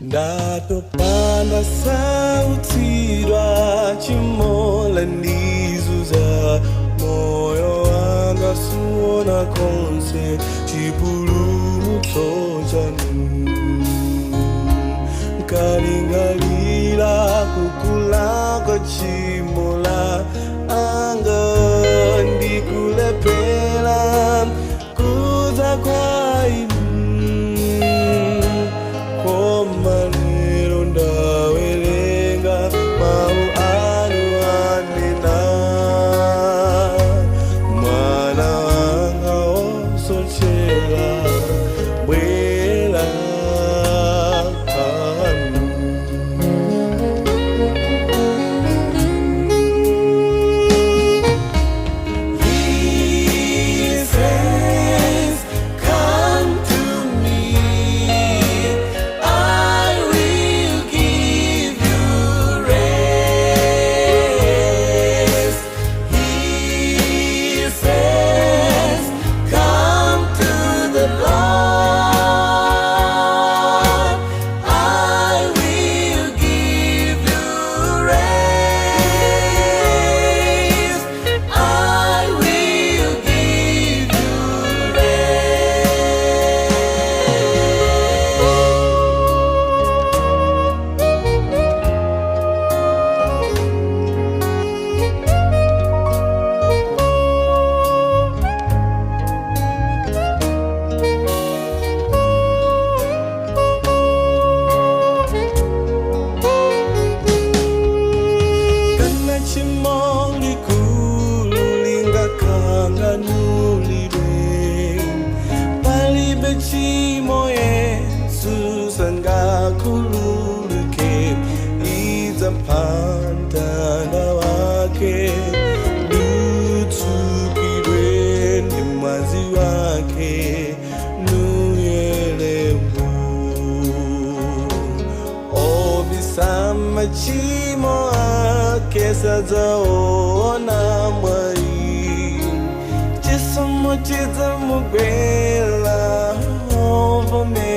Ndatopanda sautirwa chimola ndizuza moyo wanga suona konse chipulumutso chanu nkalingalira kukula kwa chimola anga ndikulepera kuza kwa inu komanero ndawerenga mau anu anena mwana wanga osochera bwera kwanu. He says, come to me, I will give you rest. He says, come to the Lord, I will give you rest. I will give you kana chimongi kululinga kanganulidwe palibe chimo Yesu sangakhululuke izampanda wake lutsukirwe ndi mwazi wake nuyelewo obisama chimo ake sadzaona mwai chisomo chidzamugwera ovomera